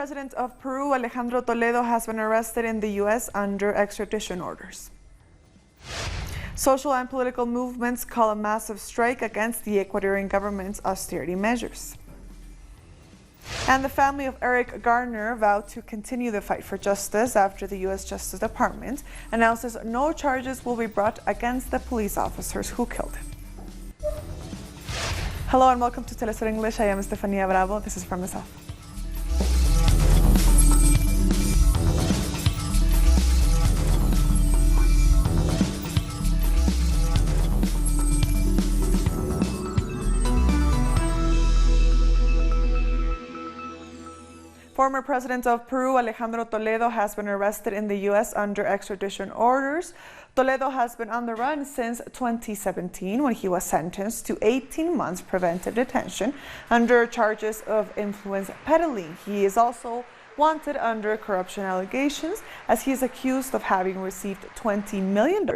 President of Peru, Alejandro Toledo, has been arrested in the U.S. under extradition orders. Social and political movements call a massive strike against the Ecuadorian government's austerity measures. And the family of Eric Garner vowed to continue the fight for justice after the U.S. Justice Department announces no charges will be brought against the police officers who killed him. Hello and welcome to Telesur English. I am Estefania Bravo. This is from the South. Former President of Peru, Alejandro Toledo, has been arrested in the U.S. under extradition orders. Toledo has been on the run since 2017 when he was sentenced to 18 months preventive detention under charges of influence peddling. He is also wanted under corruption allegations as he is accused of having received $20 million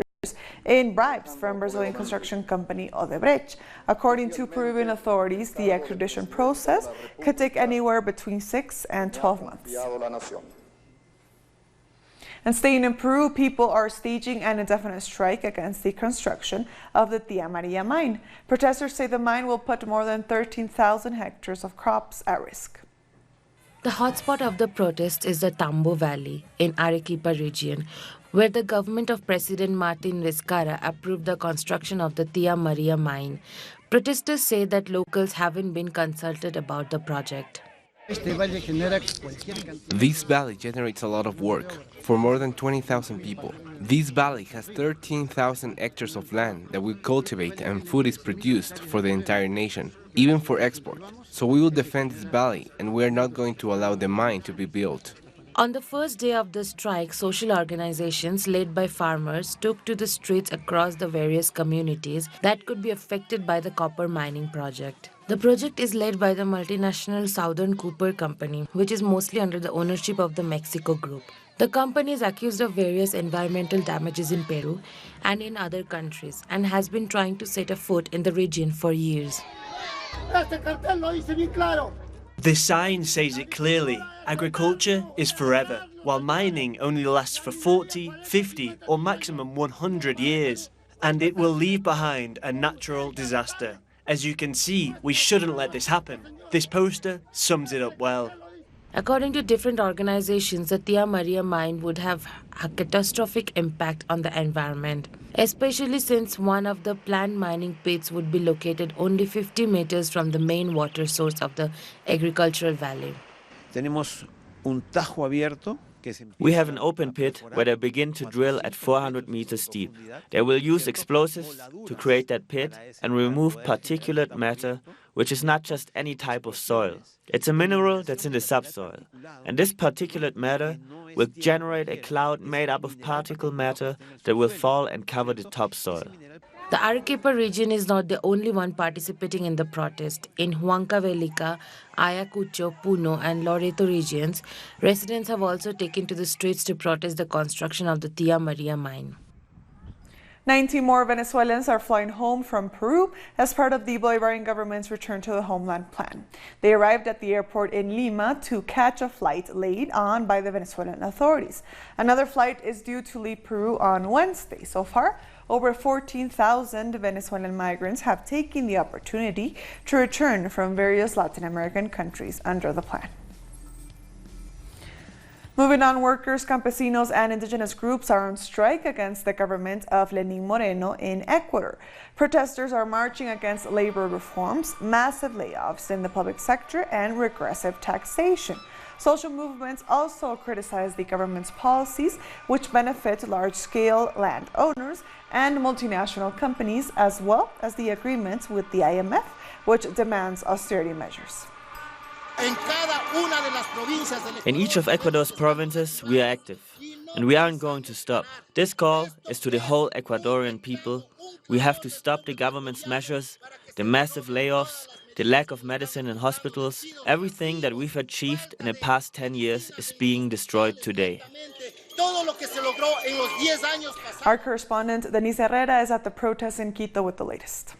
in bribes from Brazilian construction company Odebrecht. According to Peruvian authorities, the extradition process could take anywhere between 6 and 12 months. And staying in Peru, people are staging an indefinite strike against the construction of the Tía María mine. Protesters say the mine will put more than 13,000 hectares of crops at risk. The hotspot of the protest is the Tambo Valley in Arequipa region, where the government of President Martin Vizcarra approved the construction of the Tía María mine. Protesters say that locals haven't been consulted about the project. This valley generates a lot of work for more than 20,000 people. This valley has 13,000 hectares of land that we cultivate and food is produced for the entire nation, even for export. So we will defend this valley and we are not going to allow the mine to be built. On the first day of the strike, social organizations led by farmers took to the streets across the various communities that could be affected by the copper mining project. The project is led by the multinational Southern Copper Company, which is mostly under the ownership of the Mexico Group. The company is accused of various environmental damages in Peru and in other countries and has been trying to set a foot in the region for years. The sign says it clearly. Agriculture is forever, while mining only lasts for 40, 50 or maximum 100 years. And it will leave behind a natural disaster. As you can see, we shouldn't let this happen. This poster sums it up well. According to different organizations, the Tía María mine would have a catastrophic impact on the environment, especially since one of the planned mining pits would be located only 50 meters from the main water source of the agricultural valley. We have an open pit where they begin to drill at 400 meters deep. They will use explosives to create that pit and remove particulate matter, which is not just any type of soil. It's a mineral that's in the subsoil. And this particulate matter will generate a cloud made up of particle matter that will fall and cover the topsoil. The Arequipa region is not the only one participating in the protest. In Huancavelica, Ayacucho, Puno and Loreto regions, residents have also taken to the streets to protest the construction of the Tía María mine. 90 more Venezuelans are flying home from Peru as part of the Bolivarian government's return to the homeland plan. They arrived at the airport in Lima to catch a flight laid on by the Venezuelan authorities. Another flight is due to leave Peru on Wednesday. So far, over 14,000 Venezuelan migrants have taken the opportunity to return from various Latin American countries under the plan. Moving on, workers, campesinos, and indigenous groups are on strike against the government of Lenín Moreno in Ecuador. Protesters are marching against labor reforms, massive layoffs in the public sector, and regressive taxation. Social movements also criticize the government's policies, which benefit large-scale landowners and multinational companies, as well as the agreements with the IMF, which demands austerity measures. In each of Ecuador's provinces, we are active, and we aren't going to stop. This call is to the whole Ecuadorian people. We have to stop the government's measures, the massive layoffs, the lack of medicine in hospitals. Everything that we've achieved in the past 10 years is being destroyed today. Our correspondent, Denise Herrera, is at the protest in Quito with the latest.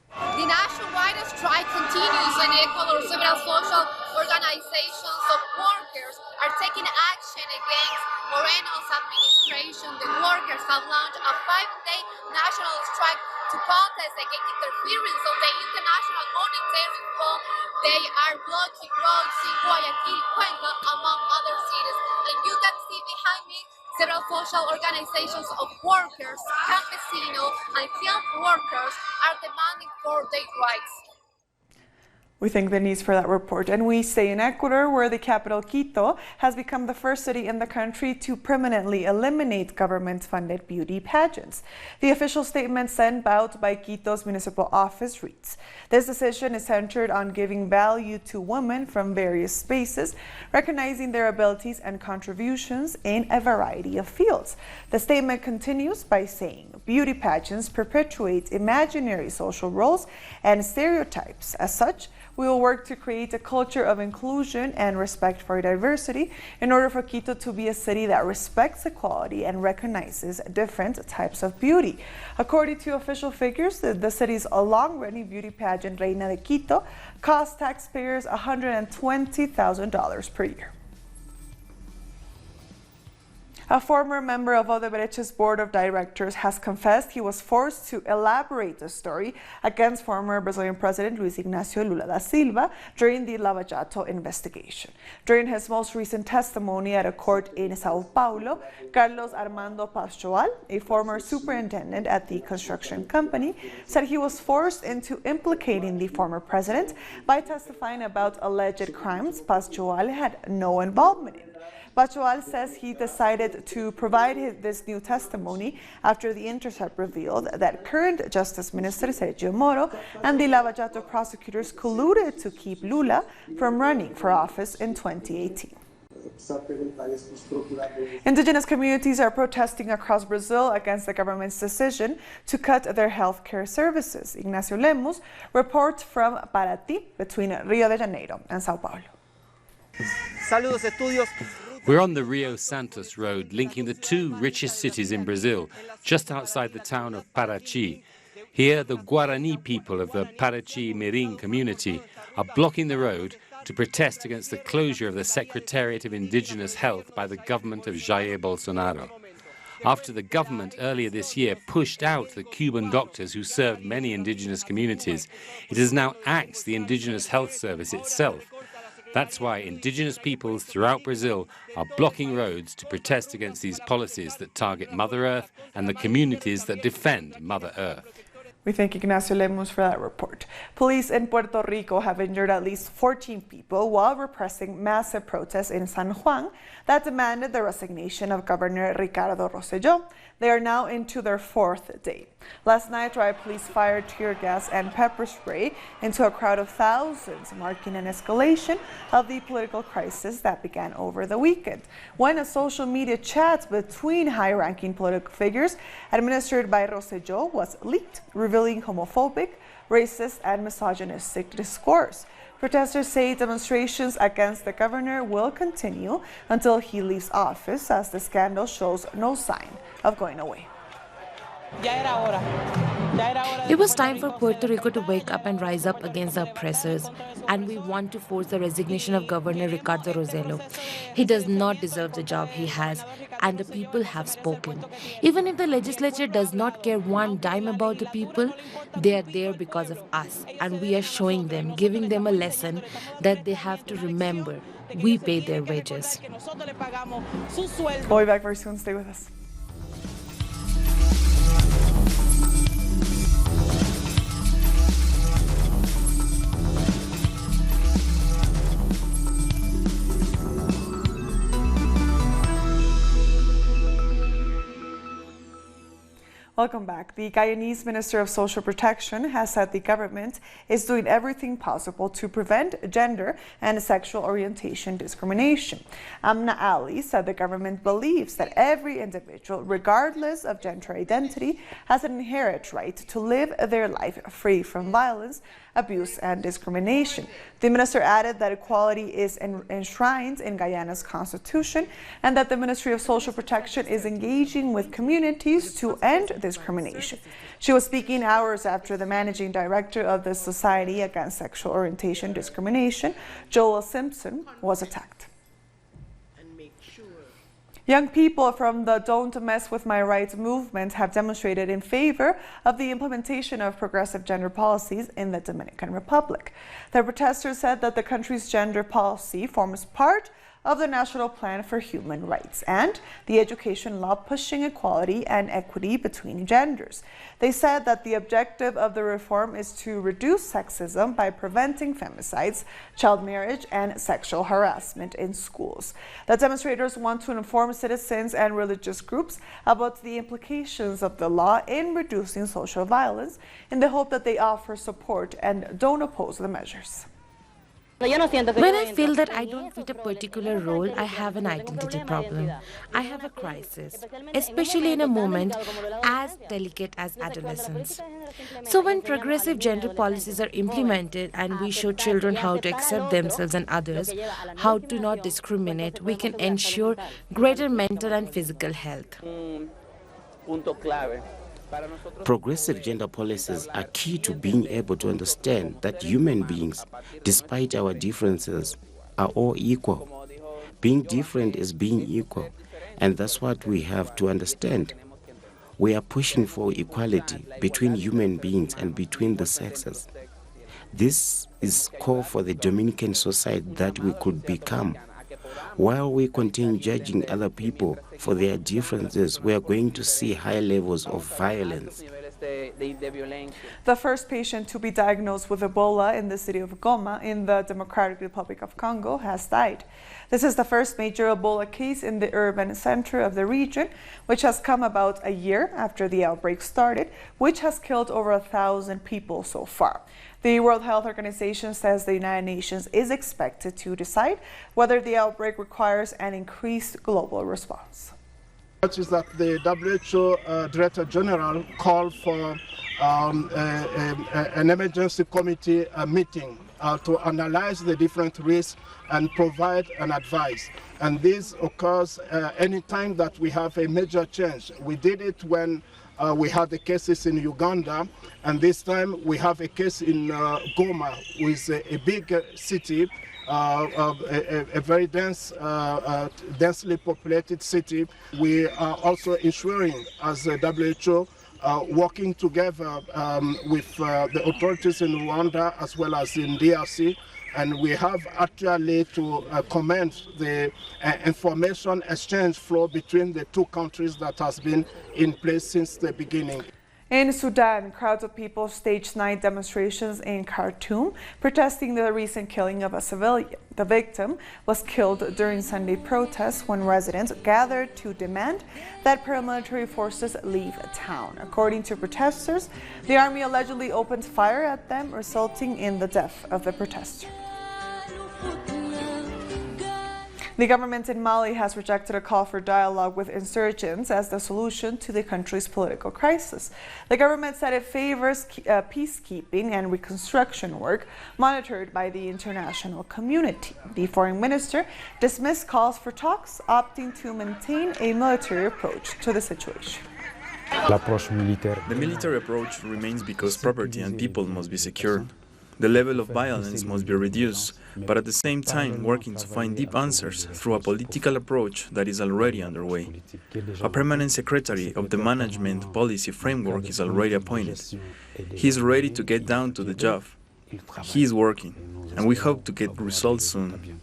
The nationwide strike continues in Ecuador. Several social organizations of workers are taking action against Moreno's administration. The workers have launched a 5-day national strike to protest against interference of the International Monetary Fund. They are blocking roads in Guayaquil, Cuenca, among other cities. And you can see behind me several social organizations of workers, campesinos, and field workers are demanding for their rights. We thank the news for that report. And we stay in Ecuador, where the capital, Quito, has become the first city in the country to permanently eliminate government-funded beauty pageants. The official statement sent out by Quito's municipal office reads, "This decision is centered on giving value to women from various spaces, recognizing their abilities and contributions in a variety of fields." The statement continues by saying, "Beauty pageants perpetuate imaginary social roles and stereotypes. As such, we will work to create a culture of inclusion and respect for diversity in order for Quito to be a city that respects equality and recognizes different types of beauty." According to official figures, the city's long-running beauty pageant, Reina de Quito, costs taxpayers $120,000 per year. A former member of Odebrech's board of directors has confessed he was forced to elaborate the story against former Brazilian President Luis Ignacio Lula da Silva during the Lava Jato investigation. During his most recent testimony at a court in Sao Paulo, Carlos Armando Paschoal, a former superintendent at the construction company, said he was forced into implicating the former president by testifying about alleged crimes Paschoal had no involvement in. Paschoal says he decided to provide this new testimony after The Intercept revealed that current Justice Minister Sergio Moro and the Lava Jato prosecutors colluded to keep Lula from running for office in 2018. Indigenous communities are protesting across Brazil against the government's decision to cut their health care services. Ignacio Lemus reports from Paraty, between Rio de Janeiro and Sao Paulo. Saludos, estudios. We're on the Rio Santos road linking the two richest cities in Brazil, just outside the town of Paraty. Here, the Guarani people of the Paraty Mirim community are blocking the road to protest against the closure of the Secretariat of Indigenous Health by the government of Jair Bolsonaro. After the government earlier this year pushed out the Cuban doctors who served many indigenous communities, it has now axed the Indigenous Health Service itself. That's why indigenous peoples throughout Brazil are blocking roads to protest against these policies that target Mother Earth and the communities that defend Mother Earth. We thank Ignacio Lemus for that report. Police in Puerto Rico have injured at least 14 people while repressing massive protests in San Juan that demanded the resignation of Governor Ricardo Rosselló. They are now into their 4th day. Last night, riot police fired tear gas and pepper spray into a crowd of thousands, marking an escalation of the political crisis that began over the weekend, when a social media chat between high-ranking political figures administered by Rosselló was leaked, revealing homophobic, racist, and misogynistic discourse. Protesters say demonstrations against the governor will continue until he leaves office, as the scandal shows no sign of going away. It was time for Puerto Rico to wake up and rise up against the oppressors, and we want to force the resignation of Governor Ricardo Rosselló. He does not deserve the job he has, and the people have spoken. Even if the legislature does not care one dime about the people, they are there because of us, and we are showing them, giving them a lesson that they have to remember. We pay their wages. We'll be back very soon. Stay with us. Welcome back. The Guyanese Minister of Social Protection has said the government is doing everything possible to prevent gender and sexual orientation discrimination. Amna Ali said the government believes that every individual, regardless of gender identity, has an inherent right to live their life free from violence, abuse, and discrimination. The minister added that equality is enshrined in Guyana's constitution and that the Ministry of Social Protection is engaging with communities to end discrimination. She was speaking hours after the managing director of the Society Against Sexual Orientation Discrimination, Joel Simpson, was attacked. Young people from the Don't Mess With My Rights movement have demonstrated in favor of the implementation of progressive gender policies in the Dominican Republic. The protesters said that the country's gender policy forms part of the National Plan for Human Rights and the education law pushing equality and equity between genders. They said that the objective of the reform is to reduce sexism by preventing femicides, child marriage, and sexual harassment in schools. The demonstrators want to inform citizens and religious groups about the implications of the law in reducing social violence in the hope that they offer support and don't oppose the measures. When I feel that I don't fit a particular role, I have an identity problem. I have a crisis, especially in a moment as delicate as adolescence. So when progressive gender policies are implemented and we show children how to accept themselves and others, how to not discriminate, we can ensure greater mental and physical health. Progressive gender policies are key to being able to understand that human beings, despite our differences, are all equal. Being different is being equal, and that's what we have to understand. We are pushing for equality between human beings and between the sexes. This is core for the Dominican society that we could become. While we continue judging other people for their differences, we are going to see high levels of violence. The first patient to be diagnosed with Ebola in the city of Goma in the Democratic Republic of Congo has died. This is the first major Ebola case in the urban center of the region, which has come about a year after the outbreak started, which has killed over 1,000 people so far. The World Health Organization says the United Nations is expected to decide whether the outbreak requires an increased global response. Is that the WHO Director General called for an emergency committee meeting to analyze the different risks and provide an advice. And this occurs anytime that we have a major change. We did it when we had the cases in Uganda, and this time we have a case in Goma, which is a big city, a very densely populated city. We are also ensuring, as the WHO, working together with the authorities in Rwanda as well as in DRC, and we have actually to commend the information exchange flow between the two countries that has been in place since the beginning. In Sudan, crowds of people staged night demonstrations in Khartoum, protesting the recent killing of a civilian. The victim was killed during Sunday protests when residents gathered to demand that paramilitary forces leave town. According to protesters, the army allegedly opened fire at them, resulting in the death of the protester. The government in Mali has rejected a call for dialogue with insurgents as the solution to the country's political crisis. The government said it favors peacekeeping and reconstruction work monitored by the international community. The foreign minister dismissed calls for talks, opting to maintain a military approach to the situation. The military approach remains because property and people must be secured. The level of violence must be reduced, but at the same time working to find deep answers through a political approach that is already underway. A permanent secretary of the management policy framework is already appointed. He is ready to get down to the job. He is working, and we hope to get results soon.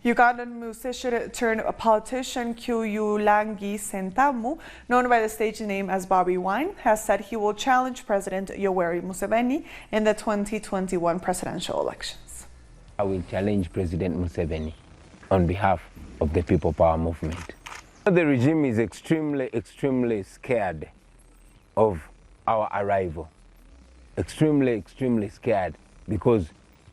Ugandan musician turned politician Kyagulanyi Ssentamu, known by the stage name as Bobby Wine, has said he will challenge President Yoweri Museveni in the 2021 presidential elections. I will challenge President Museveni on behalf of the People Power movement. The regime is extremely scared of our arrival. Extremely scared because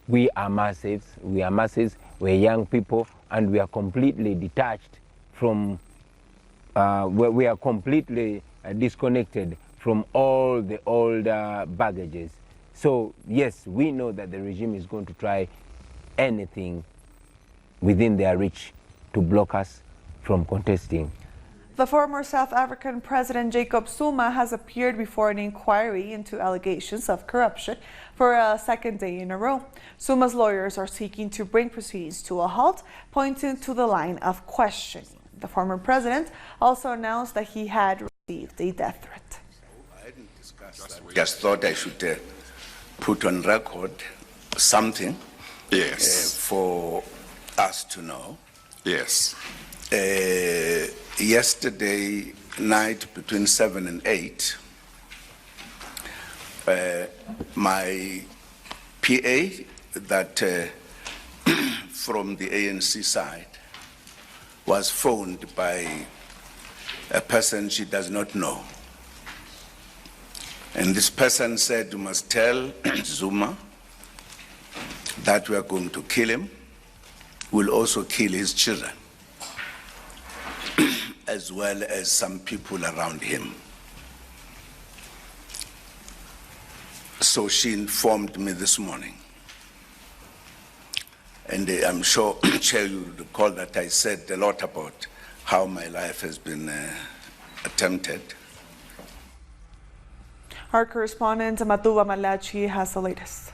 we are masses, we're young people, and we are completely detached from, we are completely disconnected from all the old baggages. So yes, we know that the regime is going to try anything within their reach to block us from contesting. The former South African President Jacob Zuma has appeared before an inquiry into allegations of corruption for a second day in a row. Zuma's lawyers are seeking to bring proceedings to a halt, pointing to the line of questioning. The former president also announced that he had received a death threat. Just thought I should put on record something for us to know. Yes. Yesterday night between 7 and 8, my PA that from the ANC side was phoned by a person she does not know. And this person said, "You must tell Zuma that we are going to kill him. We'll also kill his children, as well as some people around him." So she informed me this morning. And I'm sure, Chair, you recall that I said a lot about how my life has been attempted. Our correspondent, Matuba Malachi, has the latest.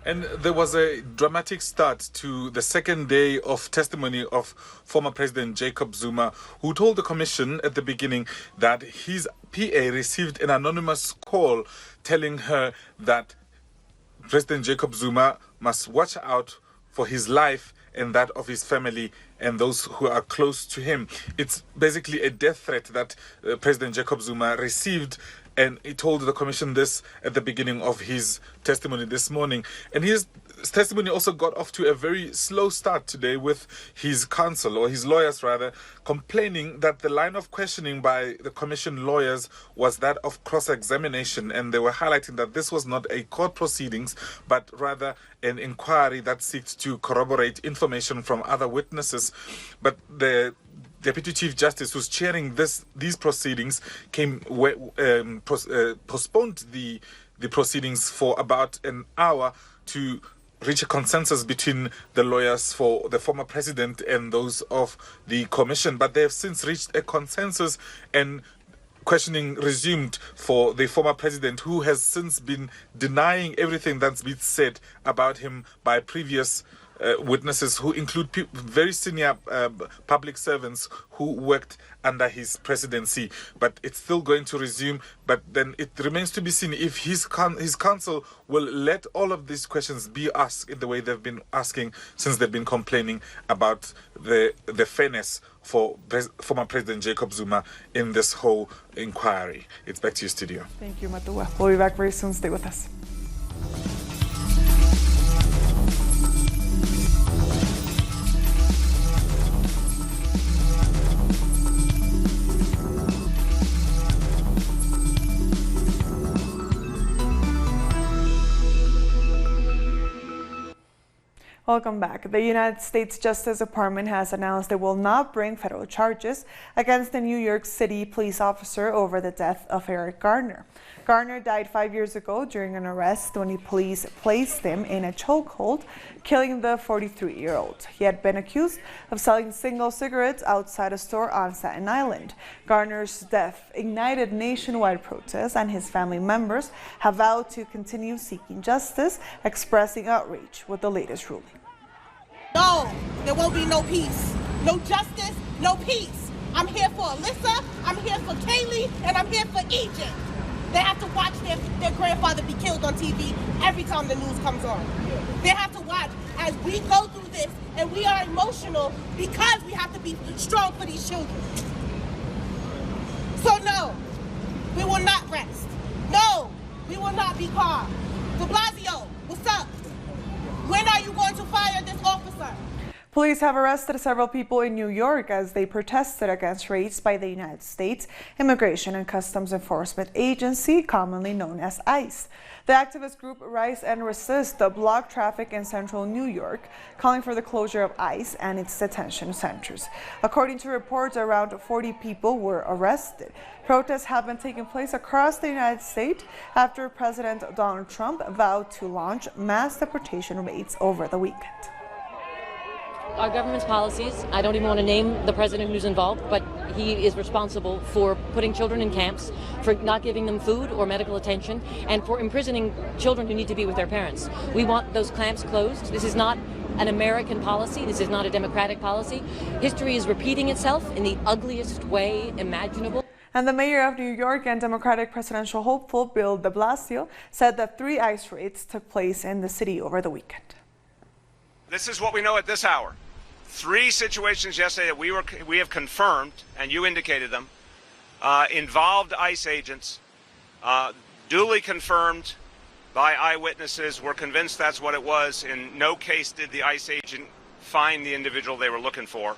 And there was a dramatic start to the second day of testimony of former President Jacob Zuma, who told the commission at the beginning that his PA received an anonymous call telling her that President Jacob Zuma must watch out for his life and that of his family and those who are close to him. It's basically a death threat that President Jacob Zuma received, and he told the commission this at the beginning of his testimony this morning. And his testimony also got off to a very slow start today, with his counsel, or his lawyers rather, complaining that the line of questioning by the commission lawyers was that of cross-examination, and they were highlighting that this was not a court proceedings but rather an inquiry that seeks to corroborate information from other witnesses. But the Deputy Chief Justice, who's chairing these proceedings, postponed the proceedings for about an hour to reach a consensus between the lawyers for the former president and those of the commission. But they have since reached a consensus, and questioning resumed for the former president, who has since been denying everything that's been said about him by previous witnesses, who include very senior public servants who worked under his presidency. But it's still going to resume. But then it remains to be seen if his counsel will let all of these questions be asked in the way they've been asking since they've been complaining about the fairness for former President Jacob Zuma in this whole inquiry. It's back to you, studio. Thank you, Matua. We'll be back very soon. Stay with us. Welcome back. The United States Justice Department has announced it will not bring federal charges against the New York City police officer over the death of Eric Garner. Garner died 5 years ago during an arrest when the police placed him in a chokehold, killing the 43-year-old. He had been accused of selling single cigarettes outside a store on Staten Island. Garner's death ignited nationwide protests, and his family members have vowed to continue seeking justice, expressing outrage with the latest ruling. No, there won't be no peace, no justice, no peace. I'm here for Alyssa, I'm here for Kaylee, and I'm here for Egypt. They have to watch their grandfather be killed on TV every time the news comes on. They have to watch as we go through this, and we are emotional because we have to be strong for these children. So no, we will not rest. No, we will not be calm. De Blasio, what's up? When are you going to fire this officer? Police have arrested several people in New York as they protested against raids by the United States Immigration and Customs Enforcement Agency, commonly known as ICE. The activist group Rise and Resist blocked traffic in central New York, calling for the closure of ICE and its detention centers. According to reports, around 40 people were arrested. Protests have been taking place across the United States after President Donald Trump vowed to launch mass deportation raids over the weekend. our government's policies. I don't even want to name the president who's involved, but he is responsible for putting children in camps, for not giving them food or medical attention, and for imprisoning children who need to be with their parents. We want those camps closed. This is not an American policy. This is not a democratic policy. History is repeating itself in the ugliest way imaginable. And the mayor of New York and Democratic presidential hopeful Bill de Blasio said that 3 ICE raids took place in the city over the weekend. This is what we know at this hour. 3 situations yesterday that we have confirmed, and you indicated them, involved ICE agents, duly confirmed by eyewitnesses. We're convinced that's what it was. In no case did the ICE agent find the individual they were looking for.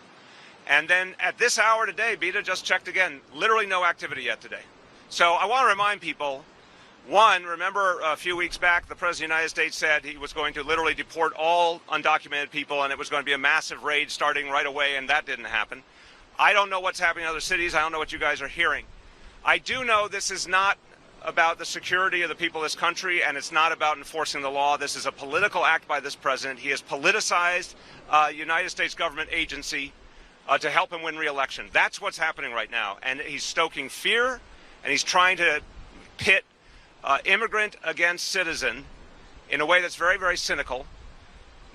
And then at this hour today, Beta just checked again, literally no activity yet today. So I want to remind people, one, remember a few weeks back, the President of the United States said he was going to literally deport all undocumented people and it was going to be a massive raid starting right away, and that didn't happen. I don't know what's happening in other cities. I don't know what you guys are hearing. I do know this is not about the security of the people of this country, and it's not about enforcing the law. This is a political act by this president. He has politicized a United States government agency to help him win re-election. That's what's happening right now. And he's stoking fear, and he's trying to pit immigrant against citizen in a way that's very, very cynical.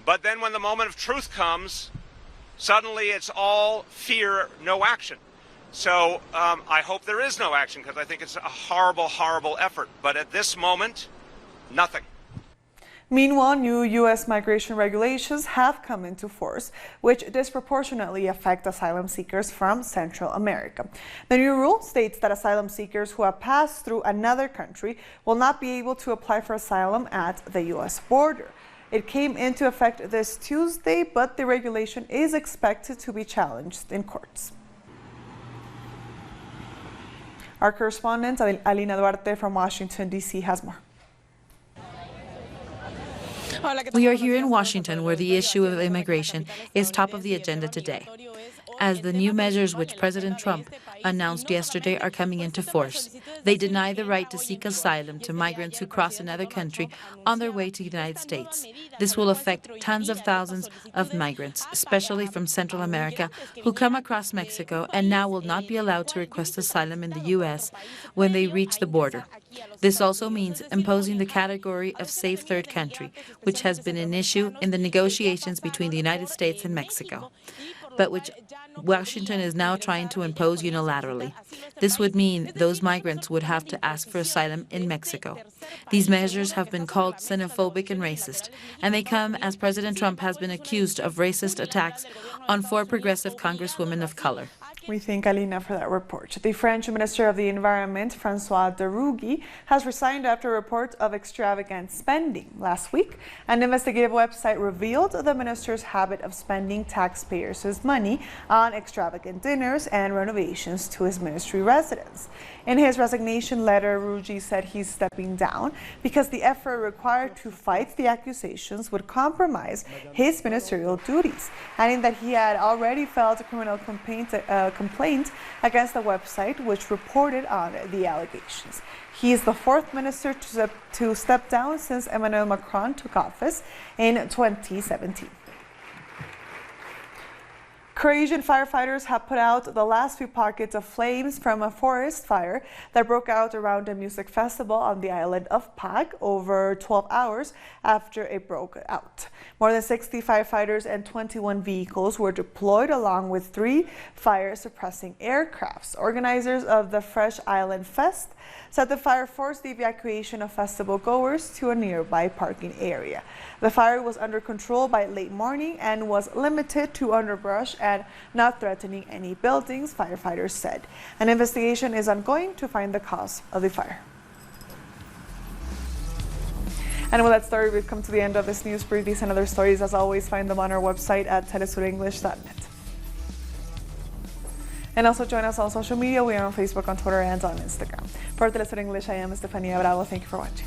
But then when the moment of truth comes, suddenly it's all fear, no action. So I hope there is no action, because I think it's a horrible, horrible effort. But at this moment, nothing. Meanwhile, new U.S. migration regulations have come into force, which disproportionately affect asylum seekers from Central America. The new rule states that asylum seekers who have passed through another country will not be able to apply for asylum at the U.S. border. It came into effect this Tuesday, but the regulation is expected to be challenged in courts. Our correspondent, Alina Duarte from Washington, D.C. has more. We are here in Washington, where the issue of immigration is top of the agenda today, as the new measures which President Trump announced yesterday are coming into force. They deny the right to seek asylum to migrants who cross another country on their way to the United States. This will affect tens of thousands of migrants, especially from Central America, who come across Mexico and now will not be allowed to request asylum in the U.S. when they reach the border. This also means imposing the category of safe third country, which has been an issue in the negotiations between the United States and Mexico, but which Washington is now trying to impose unilaterally. This would mean those migrants would have to ask for asylum in Mexico. These measures have been called xenophobic and racist, and they come as President Trump has been accused of racist attacks on 4 progressive congresswomen of color. We thank Alina for that report. The French Minister of the Environment, François de Rugy, has resigned after a report of extravagant spending. Last week, an investigative website revealed the minister's habit of spending taxpayers' money on extravagant dinners and renovations to his ministry residence. In his resignation letter, Rugy said he's stepping down because the effort required to fight the accusations would compromise his ministerial duties, adding that he had already filed a criminal complaint against the website which reported on the allegations. He is the 4th minister to step down since Emmanuel Macron took office in 2017. Croatian firefighters have put out the last few pockets of flames from a forest fire that broke out around a music festival on the island of Pag over 12 hours after it broke out. More than 60 firefighters and 21 vehicles were deployed along with 3 fire-suppressing aircrafts. Organizers of the Fresh Island Fest said the fire forced the evacuation of festival goers to a nearby parking area. The fire was under control by late morning and was limited to underbrush and not threatening any buildings, firefighters said. An investigation is ongoing to find the cause of the fire. And with that story, we've come to the end of this news brief. These and other stories, as always, find them on our website at telesurenglish.net. And also join us on social media. We are on Facebook, on Twitter, and on Instagram. For Telesur English, I am Estefania Bravo. Thank you for watching.